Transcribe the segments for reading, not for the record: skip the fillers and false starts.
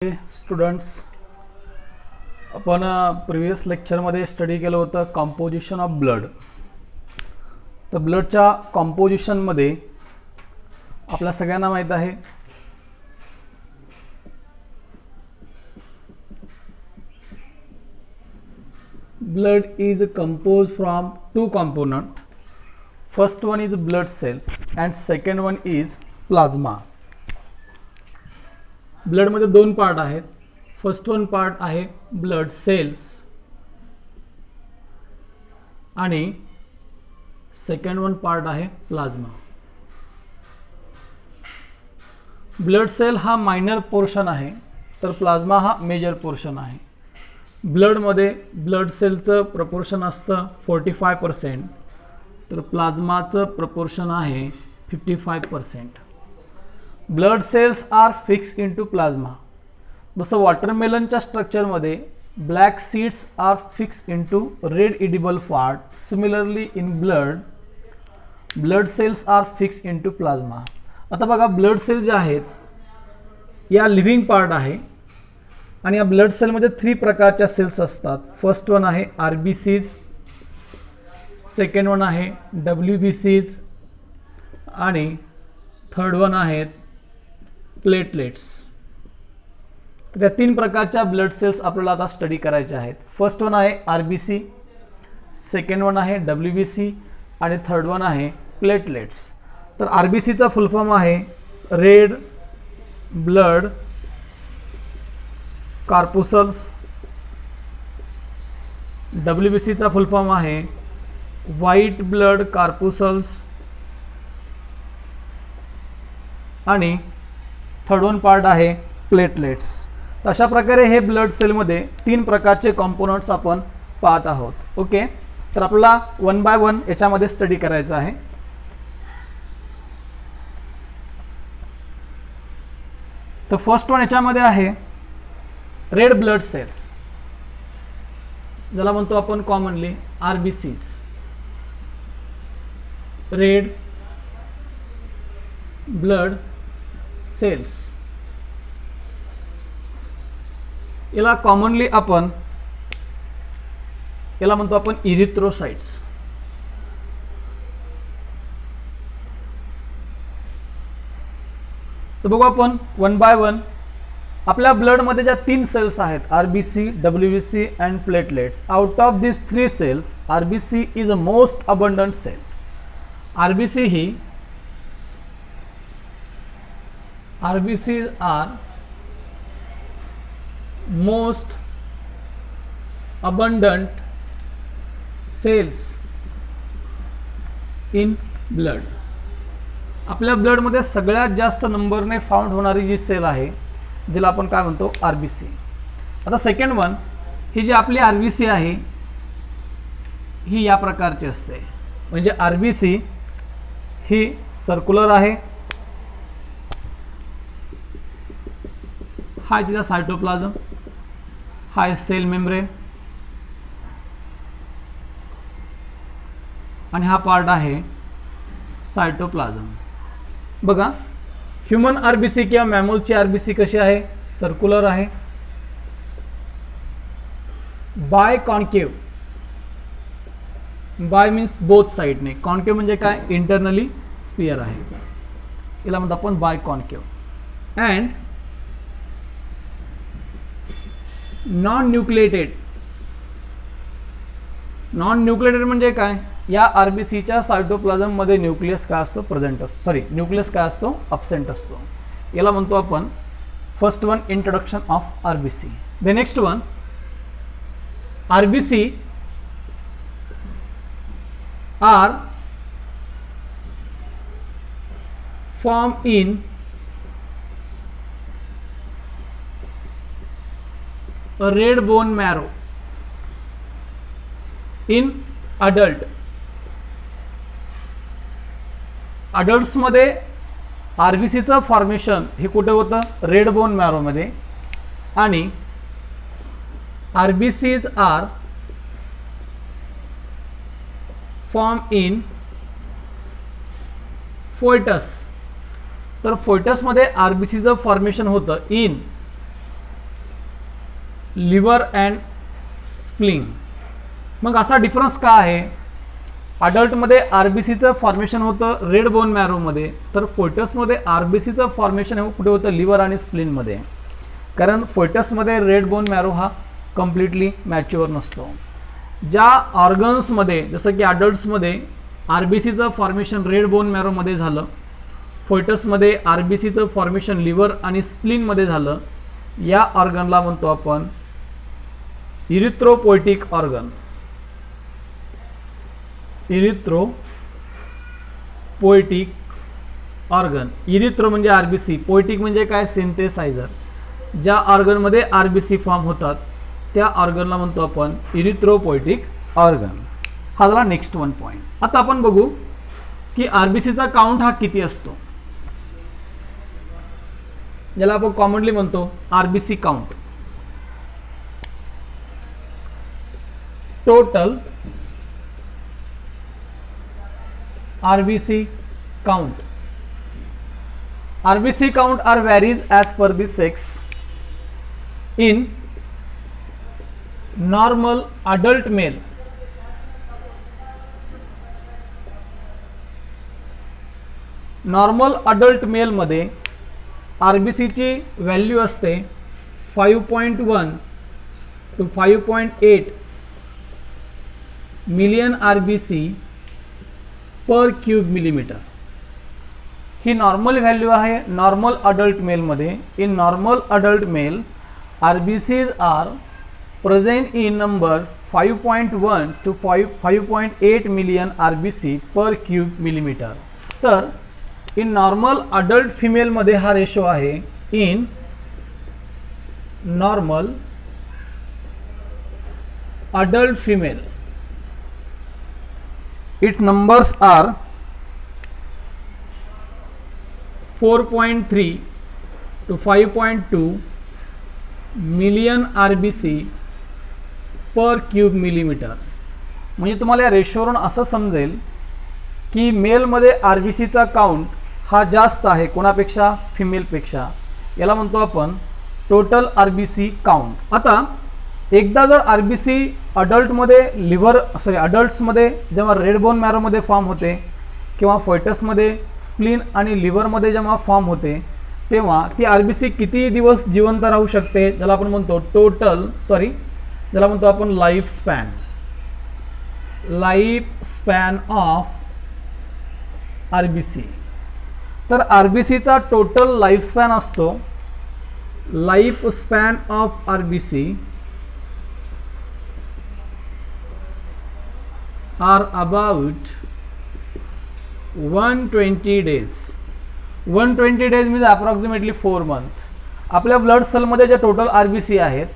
Okay students, आपण previous लेक्चरमध्ये study केलं होतं कॉम्पोजिशन ऑफ ब्लड. तर ब्लडच्या कॉम्पोजिशनमध्ये आपल्या सगळ्यांना माहीत आहे blood is composed from two components. First one is blood cells and second one is plasma. Blood मध्ये दोन पार्ट आहेत. फर्स्ट वन पार्ट आहे ब्लड सेल्स आणि सेकंड वन पार्ट आहे प्लाझ्मा. ब्लड सेल हा मायनर पोर्शन आहे तर plasma हा मेजर पोर्शन आहे. ब्लडमध्ये ब्लड सेलचं प्रपोर्शन असतं 45%, तर प्लाझ्माचं प्रपोर्शन आहे 55%. Blood cells are fix into plasma. जसं वॉटरमेलनच्या स्ट्रक्चरमध्ये black seeds are fix into red edible part, similarly in blood cells are fix into plasma. आता बघा, ब्लड सेल जे आहेत या लिव्हिंग पार्ट आहे आणि या ब्लड सेलमध्ये 3 प्रकारच्या सेल्स असतात. फर्स्ट वन आहे RBCs, सेकंड वन आहे WBCs आणि थर्ड वन आहेत प्लेटलेट्स. तर या 3 प्रकारच्या ब्लड सेल्स आपल्याला आता स्टडी करायच्या आहेत. फर्स्ट वन आहे RBC, सेकंड वन आहे WBC आणि थर्ड वन आहे प्लेटलेट्स. तर RBCचा फुल फॉर्म आहे रेड ब्लड कार्पुसल्स, WBCचा फुल फॉर्म आहे व्हाईट ब्लड कार्पुसल्स आणि थर्ड वन पार्ट आहे प्लेटलेट्स. तर अशा प्रकारे हे ब्लड सेलमध्ये 3 प्रकारचे कॉम्पोनंट्स आपण पाहत आहोत. ओके, तर आपल्याला 1 बाय 1 याच्यामध्ये स्टडी करायचं आहे. तर फर्स्ट वन याच्यामध्ये आहे रेड ब्लड सेल्स, ज्याला म्हणतो आपण commonly RBCs. Red blood cells याला कॉमनली आपण म्हणतो आपण इरिथ्रोसाइट्स. तर बघू आपण 1 बाय 1. आपल्या ब्लडमध्ये ज्या 3 सेल्स आहेत RBC, WBC and platelets, out of this 3 cells RBC is a most abundant cell. RBCs are most abundant cells in blood. आपल्या ब्लडमध्ये सगळ्यात जास्त नंबरने फाउंड होणारी जी सेल आहे जिला आपण काय म्हणतो RBC. आता सेकंड वन, ही जी आपली RBC आहे ही या प्रकारची असते. म्हणजे RBC ही सर्क्युलर आहे, हा तिचा सायटोप्लाझम, हा सेल मेम्ब्रेन आणि हा पार्ट आहे सायटोप्लाझम. बघा, ह्यूमन RBC किंवा मॅमलची RBC कशी आहे? सर्क्युलर आहे, biconcave. Bi means both साइडने, कॉन्केव म्हणजे काय? इंटरनली स्पियर आहे, याला म्हणतो आपण biconcave. And non nucleated. Non nucleated म्हणजे काय? या RBCच्या सायटोप्लाझम मध्ये न्यूक्लियस काय असतो? प्रेझेंट असतो. सॉरी, न्यूक्लियस काय असतो? अब्सेंट असतो. याला म्हणतो आपण first one introduction of RBC. The next one, RBC are form in a red bone marrow in adult. Adults मध्ये RBCचं फॉर्मेशन हे कुठे होतं? रेड बोन मॅरो मध्ये. आणि RBCs आर फॉर्म इन फोएटस. तर फोएटस मध्ये RBCचं फॉर्मेशन होतं इन लिव्हर अँड स्प्लीन. मग असा डिफरन्स का आहे? अडल्टमध्ये आरबीसीचं फॉर्मेशन होतं रेड बोन मॅरोमध्ये, तर फोयटसमध्ये आरबीसीचं फॉर्मेशन हे कुठे होतं? लिव्हर आणि स्प्लीनमध्ये. कारण फोयटसमध्ये रेड बोन मॅरो हा कम्प्लिटली मॅच्युअर नसतो. ज्या ऑर्गन्समध्ये जसं की अडल्ट्समध्ये आरबीसीचं फॉर्मेशन रेड बोन मॅरोमध्ये झालं, फोयटसमध्ये आरबीसीचं फॉर्मेशन लिव्हर आणि स्प्लीनमध्ये झालं, या ऑर्गनला म्हणतो आपण इरिथ्रोपोएटिक ऑर्गन. इरिथ्रोपोएटिक ऑर्गन. इरिथ्रो म्हणजे आरबीसी, पोएटिक म्हणजे काय? सिंथेसायझर. ज्या ऑर्गनमध्ये आरबीसी फॉर्म होतात त्या ऑर्गनला म्हणतो आपण इरिथ्रोपोएटिक ऑर्गन. हा झाला नेक्स्ट वन पॉईंट. आता आपण बघू की आरबीसीचा काउंट हा किती असतो, ज्याला आपण कॉमनली म्हणतो RBC count. Total RBC count. RBC count are varies as per the sex. In normal adult male, normal adult मेलमध्ये आरबीसीची व्हॅल्यू असते 5.1 to 5.8 million RBC per cube millimetre. ही नॉर्मल व्हॅल्यू आहे नॉर्मल अडल्ट मेलमध्ये. In normal adult male RBCs are present in number 5.1 to 5.8 million RBC per cube millimetre. तर in normal adult फिमेलमध्ये हा ratio आहे in normal adult female. Its numbers are 4.3 to 5.2 million RBC per cube millimetre. म्हणजे तुम्हाला या रेशोवरून असं समजेल की मेलमध्ये आरबीसीचा काउंट हा जास्त आहे कोणापेक्षा? फिमेलपेक्षा. याला म्हणतो आपण टोटल आरबीसी काउंट. आता एकदा जर आरबीसी अडल्टमध्ये अडल्ट्समध्ये जेव्हा रेड बोन मॅरोमध्ये फॉर्म होते किंवा फोयटसमध्ये स्प्लीन आणि लिव्हरमध्ये जेव्हा फॉर्म होते तेव्हा ती आरबीसी किती दिवस जिवंत राहू शकते? ज्याला आपण म्हणतो ज्याला म्हणतो आपण लाईफ स्पॅन ऑफ आरबीसी. तर आरबीसीचा टोटल लाईफ स्पॅन असतो life span of RBC are about 120 days. 120 days means approximately 4 months. आपल्या ब्लड सेलमध्ये ज्या टोटल आरबीसी आहेत,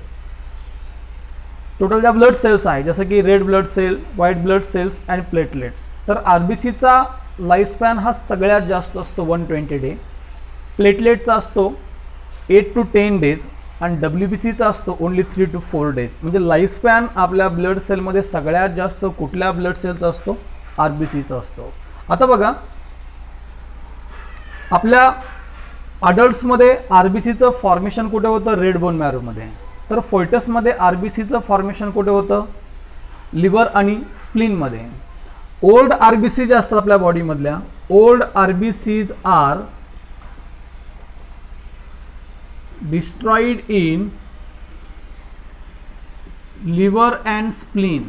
टोटल ज्या ब्लड सेल्स आहेत जसं की red blood cell, white blood cells and platelets, तर आरबीसीचा लाईफस्पॅन हा सगळ्यात जास्त असतो 120 डे. प्लेटलेटचा असतो 8 to 10 days आणि डब्ल्यूबीसीचा असतो ओनली 3 to 4 days. म्हणजे लाईफस्पॅन आपल्या ब्लड सेलमध्ये सगळ्यात जास्त कुठल्या ब्लड सेलचा असतो? आरबीसीचा असतो. आता बघा आपल्या अडल्ट्समध्ये आरबीसीचं फॉर्मेशन कुठे होतं? रेड बोन मॅरोमध्ये. तर फोयटसमध्ये आरबीसीचं फॉर्मेशन कुठे होतं? लिव्हर आणि स्प्लीनमध्ये. ओल्ड आरबीसी जे असतात आपल्या बॉडीमधल्या old RBCs are destroyed in liver and spleen.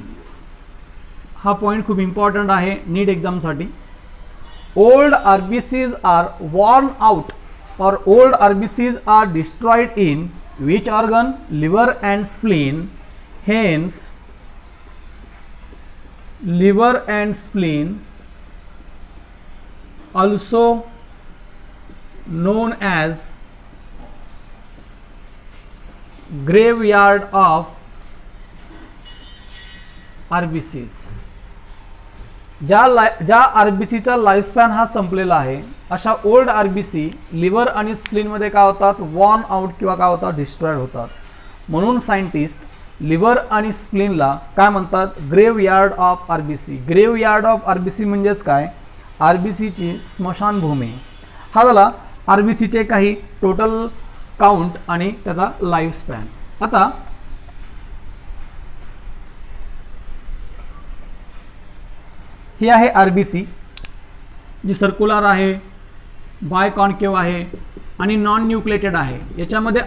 हा पॉइंट खूप इम्पॉर्टंट आहे नीट एक्झामसाठी. Old RBCs are worn out और old RBCs are destroyed in which organ? Liver and spleen. Hence liver and spleen also known as graveyard of RBCs. ज्या आरबीसीचा लाईफस्पॅन हा संपलेला आहे अशा ओल्ड आरबीसी लिव्हर आणि स्प्लीनमध्ये काय होतात? वॉर्न आउट किंवा काय होतात? डिस्ट्रॉयड होतात. म्हणून सायंटिस्ट लिव्हर आणि स्प्लीनला काय म्हणतात? Graveyard of RBC. Graveyard of RBC म्हणजेच काय? आरबीसीची स्मशानभूमी. हा झाला आरबीसीचे काही टोटल काउंट आणि त्याचा लाईफ स्पॅन. आता ही आहे RBC जी सर्क्युलर आहे, बाय कॉन्केव्ह आहे आणि नॉन न्यूक्लिएटेड आहे. याच्यामध्ये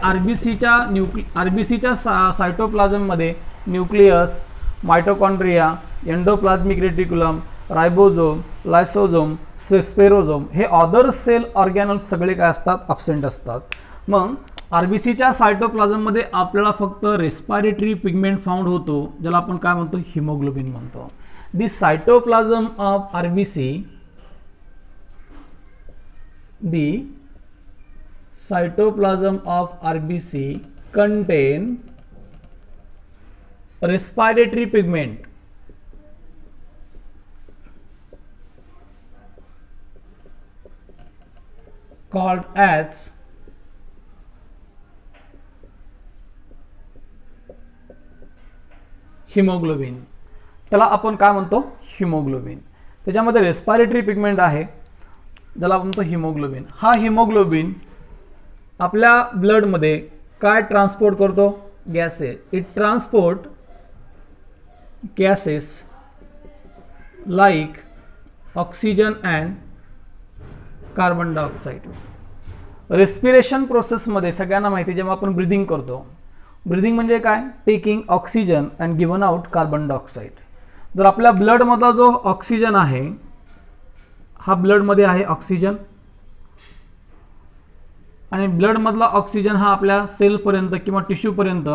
RBCच्या सायटोप्लाझममध्ये nucleus, mitochondria, endoplasmic reticulum, ribosome, लायसोझोम, स्पेरोझोम हे अदर सेल ऑर्गॅनल्स सगळे काय असतात, ॲब्सेंट असतात. मग RBCच्या सायटोप्लाझममध्ये आपल्याला फक्त रेस्पिरेटरी पिगमेंट फाउंड होतो, ज्याला आपण काय म्हणतो, हिमोग्लोबिन म्हणतो. The cytoplasm of RBC, the cytoplasm of RBC contain respiratory pigment called as haemoglobin. त्याला आपण काय म्हणतो, हिमोग्लोबिन. त्याच्यामध्ये रेस्पिरेटरी पिगमेंट आहे ज्याला आपण म्हणतो हिमोग्लोबिन. हा हिमोग्लोबिन आपल्या ब्लडमध्ये काय ट्रान्सपोर्ट करतो, gases. It transport gases like oxygen and carbon dioxide. Respiration प्रोसेसमध्ये सगळ्यांना माहिती, जेव्हा आपण ब्रिदिंग करतो, ब्रिदिंग म्हणजे काय, taking oxygen and given out carbon dioxide. जर आपल्या ब्लडमधला जो ऑक्सिजन आहे, हा ब्लडमध्ये आहे ऑक्सिजन, आणि ब्लडमधला ऑक्सिजन हा आपल्या सेलपर्यंत किंवा टिश्यूपर्यंत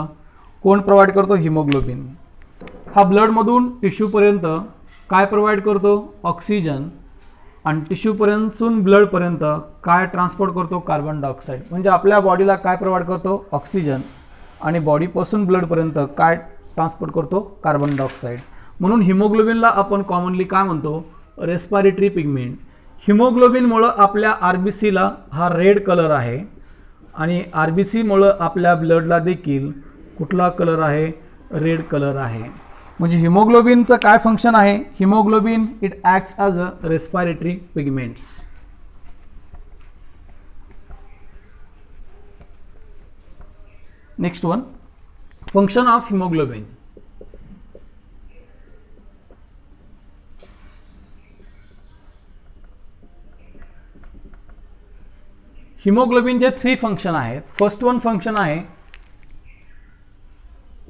कोण प्रोव्हाइड करतो, हिमोग्लोबिन. हा ब्लडमधून टिश्यूपर्यंत काय प्रोव्हाइड करतो, ऑक्सिजन, आणि टिश्यूपर्यंतून ब्लडपर्यंत काय ट्रान्सपोर्ट करतो, कार्बन डायऑक्साईड. म्हणजे आपल्या बॉडीला काय प्रोव्हाइड करतो, ऑक्सिजन, आणि बॉडीपासून ब्लडपर्यंत काय ट्रान्सपोर्ट करतो, कार्बन डायऑक्साईड. म्हणून हिमोग्लोबिनला आपण कॉमनली काय म्हणतो, रेस्पिरेटरी पिगमेंट. हिमोग्लोबिनमुळं आपल्या RBCला हा रेड कलर आहे, आणि RBCमुळं आपल्या ब्लडला देखील कुठला कलर आहे, रेड कलर आहे. म्हणजे हिमोग्लोबिनचं काय फंक्शन आहे, haemoglobin it acts as a respiratory pigments. Next one, function of haemoglobin. हिमोग्लोबिनचे 3 फंक्शन आहेत. फर्स्ट वन फंक्शन आहे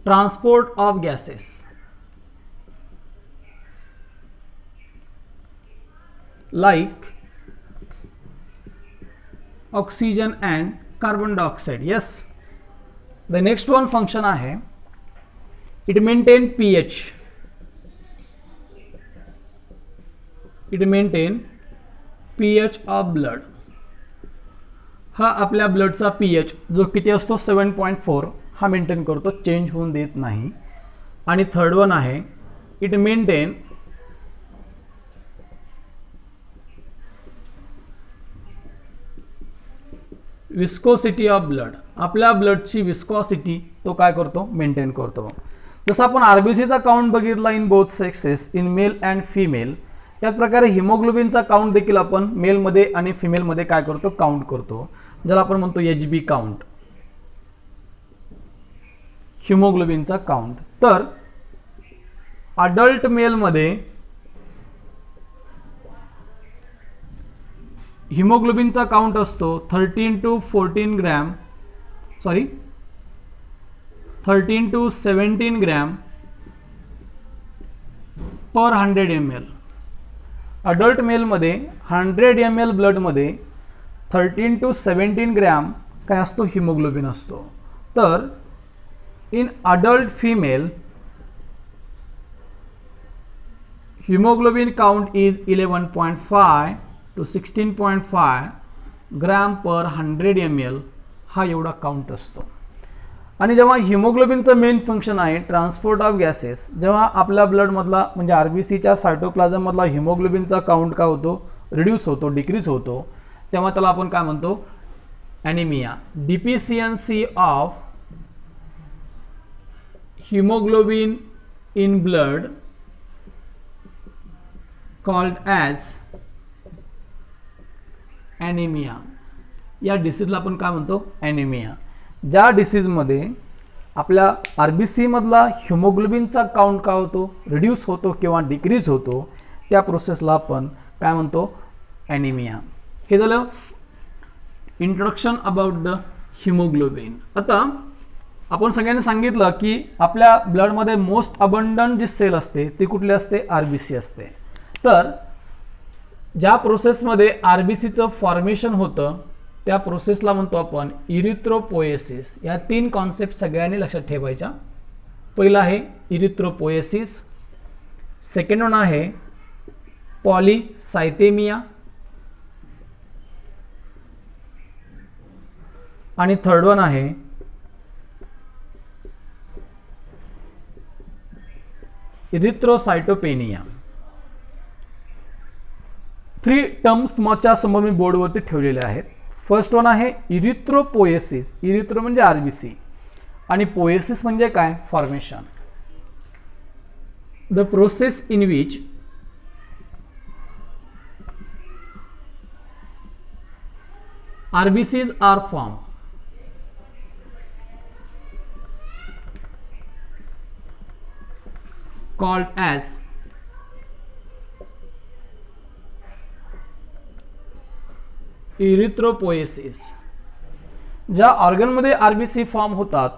transport of gases. Like oxygen and carbon dioxide. Yes. The next one function आहे it maintain pH. It maintain pH of blood. हा आपल्या ब्लडचा pH जो किती असतो, 7.4, हा मेंटेन करतो, चेंज होऊन देत नाही. आणि थर्ड वन आहे it maintain viscosity of blood. आपल्या ब्लडची विस्कॉसिटी तो काय करतो, मेंटेन करतो. जसं आपण RBCचा काउंट बघितला in both sexes, in male and female, त्याच प्रकारे हिमोग्लोबिनचा काउंट देखील आपण मेलमध्ये आणि फिमेलमध्ये काय करतो, काउंट करतो, ज्याला आपण म्हणतो HB काउंट, हिमोग्लोबिनचा काउंट. तर अडल्ट मेलमध्ये हिमोग्लोबिनचा काउंट असतो 13 to 14 gram, 13 to 17 gram per 100 ml. Adult मेलमध्ये 100 ml ब्लडमध्ये 13 to 17 ग्रॅम काय असतो, हिमोग्लोबिन असतो. तर in adult female haemoglobin count is 11.5 to 16.5 gram per 100 ml. हा एवढा काउंट असतो. आणि जेव्हा हिमोग्लोबिनचं मेन फंक्शन आहे ट्रान्सपोर्ट ऑफ गॅसेस, जेव्हा आपल्या ब्लडमधला म्हणजे RBCच्या सायटोप्लाझममधला हिमोग्लोबिनचा काउंट काय होतो, रिड्यूस होतो, डिक्रीज होतो, तेव्हा त्याला आपण काय म्हणतो, anaemia. Deficiency of haemoglobin in blood called as anaemia. या डिसीजला आपण काय म्हणतो, ॲनिमिया. ज्या डिसीजमध्ये आपल्या RBC मधला हिमोग्लोबिनचा काउंट काय होतो, रिड्यूस होतो किंवा डिक्रीज होतो, त्या प्रोसेसला आपण काय म्हणतो, ॲनिमिया. हे झालं इंट्रोडक्शन अबाउट द हिमोग्लोबिन. आता आपण सगळ्यांनी सांगितलं की आपल्या ब्लडमध्ये मोस्ट अबंडंट जी सेल असते ती कुठली असते, RBC असते. तर ज्या प्रोसेसमध्ये RBCचं फॉर्मेशन होतं त्या प्रोसेसला म्हणतो आपण इरिथ्रोपोएसिस. या 3 कॉन्सेप्ट सगळ्यांनी लक्षात ठेवायच्या. पहिला आहे इरिथ्रोपोएसिस, सेकंड वन आहे पॉलीसायथेमिया आणि थर्ड वन आहे इरिथ्रोसाइटोपेनिया. 3 टर्म्स तुमच्या समोर मी बोर्डवरती ठेवलेले आहेत. फर्स्ट वन आहे इरिथ्रोपोएसिस. इरिथ्रो म्हणजे RBC आणि पोएसिस म्हणजे काय, formation. The process in which RBCs are formed. Called as erythropoiesis. ज्या ऑर्गनमध्ये RBC फॉर्म होतात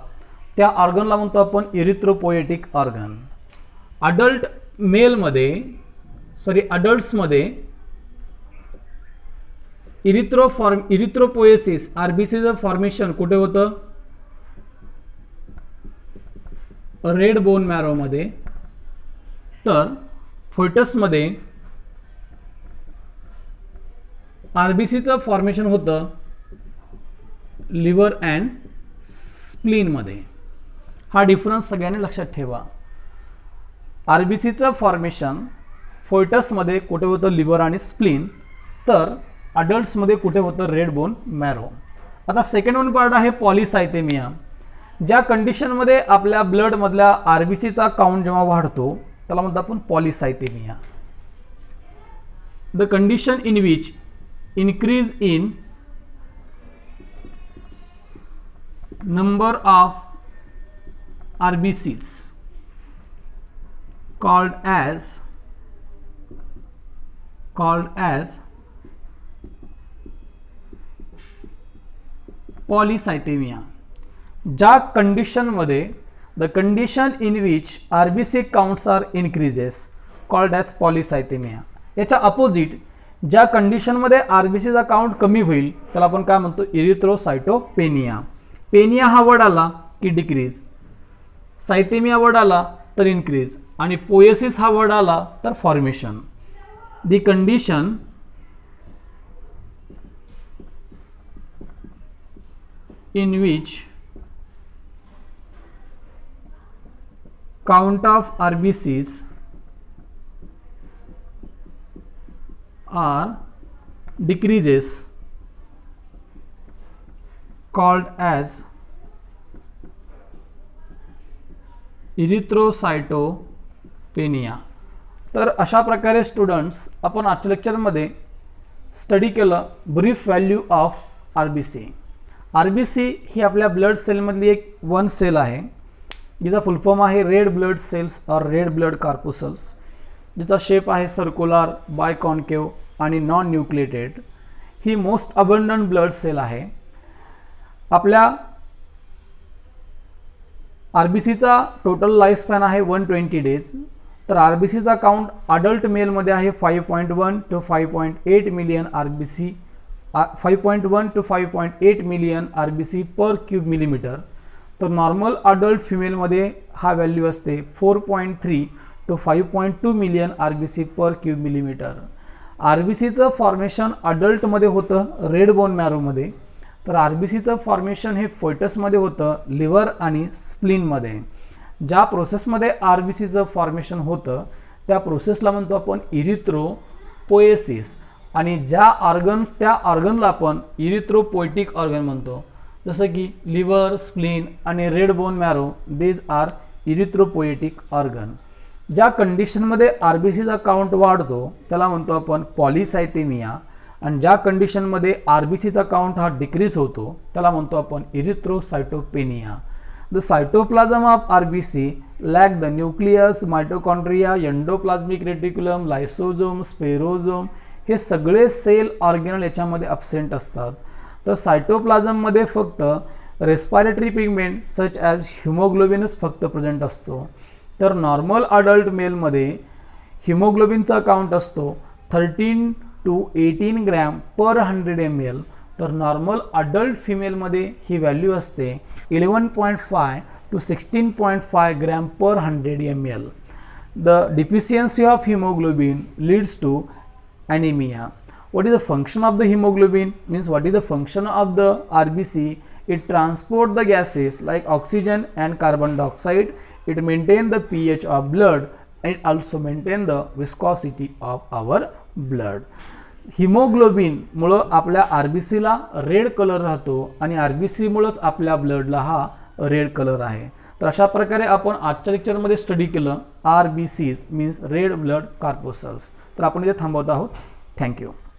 त्या ऑर्गनला म्हणतो आपण इरिथ्रोपोएटिक ऑर्गन. अडल्ट्समध्ये इरिथ्रोपोएसिस RBCचं फॉर्मेशन कुठे होतं, रेड बोन मॅरोमध्ये. तर फोएटसमध्ये RBCचं फॉर्मेशन होतं लिव्हर अँड स्प्लीनमध्ये. हा डिफरन्स सगळ्यांनी लक्षात ठेवा. RBCचं फॉर्मेशन फोएटसमध्ये कुठे होतं, लिव्हर आणि स्प्लीन. तर अडल्ट्समध्ये कुठे होतं, रेड बोन मॅरो. आता सेकंड वन पार्ट आहे पॉलीसायथेमिया. ज्या कंडिशनमध्ये आपल्या ब्लडमधल्या RBCचा काउंट जेव्हा वाढतो त्याला म्हणतो आपण polycythaemia. The condition in which increase in number of RBCs called as polycythemia. ज्या कंडिशनमध्ये the condition in which RBC counts are increases called as polycythemia. याच्या अपोजिट ज्या कंडिशनमध्ये RBCचा काउंट कमी होईल त्याला आपण काय म्हणतो, इरिथ्रोसाइटोपेनिया. पेनिया हा वर्ड आला की डिक्रीज, सायथेमिया वर्ड आला तर इन्क्रीज आणि पोएसिस हा वर्ड आला तर formation. The condition in which count of RBCs are decreases called as erythrocytopenia. तर अशा प्रकारे स्टुडंट्स आपण आजच्या लेक्चरमध्ये स्टडी केलं brief value of RBC. RBC ही आपल्या ब्लड सेलमधली एक वन सेल आहे जिचा फुल फॉर्म आहे रेड ब्लड सेल्स और रेड ब्लड कार्पुसल्स, जिचा शेप आहे सर्क्युलर, बायकॉन्केव आणि नॉन न्यूक्लिएटेड. ही मोस्ट अबंडंट ब्लड सेल आहे. आपल्या RBCचा टोटल लाईफ स्पॅन आहे 120 डेज. तर RBCचा काउंट अडल्ट मेलमध्ये आहे 5.1 to 5.8 million RBC, 5.1 to 5.8 million RBC per cube millimetre. तर नॉर्मल अडल्ट फिमेलमध्ये हा व्हॅल्यू असते 4.3 to 5.2 million RBC per cube millimetre. RBCचं फॉर्मेशन अडल्टमध्ये होतं रेड बोन मॅरोमध्ये. तर RBCचं फॉर्मेशन हे फोएटसमध्ये होतं लिव्हर आणि स्प्लीनमध्ये. ज्या प्रोसेसमध्ये RBCचं फॉर्मेशन होतं त्या प्रोसेसला म्हणतो आपण इरिथ्रोपोएसिस. आणि ज्या ऑर्गन्स त्या ऑर्गनला आपण इरिथ्रोपोएटिक ऑर्गन म्हणतो. जसं की लिव्हर, स्प्लीन आणि red bone marrow, these are erythropoietic organ. ज्या कंडिशनमध्ये RBCचा काउंट वाढतो त्याला म्हणतो आपण पॉलीसायथेमिया. आणि ज्या कंडिशनमध्ये RBCचा काउंट हा डिक्रीज होतो त्याला म्हणतो आपण erythrocytopenia. The cytoplasm of RBC lack the nucleus, mitochondria, endoplasmic reticulum, lysosome, स्पेरोझोम हे सगळे सेल ऑर्गेनल याच्यामध्ये अब्सेंट असतात. तर सायटोप्लाझममध्ये फक्त रेस्पिरेटरी पिगमेंट सच ॲज हिमोग्लोबिनच फक्त प्रेझेंट असतो. तर नॉर्मल अडल्ट मेलमध्ये हिमोग्लोबिनचा काउंट असतो 13 to 18 ग्रॅम पर 100 ml. तर नॉर्मल अडल्ट फिमेलमध्ये ही व्हॅल्यू असते 11.5 to 16.5 gram per 100 ml. The deficiency of hemoglobin leads to anemia. What is the function of the hemoglobin? Means what is the function of the RBC? It transport the gases like oxygen and carbon dioxide. It maintain the pH of blood and it also maintain the viscosity of our blood. Haemoglobin मुळे आपल्या आरबीसीला red colour राहतो आणि RBC मुळेच आपल्या ब्लडला हा red colour आहे. तर अशा प्रकारे आपण आजच्या लेक्चरमध्ये स्टडी केलं आरबीसीज मीन्स रेड ब्लड कॉर्पस्कल्स. तर आपण इथे थांबवत आहोत. थँक्यू.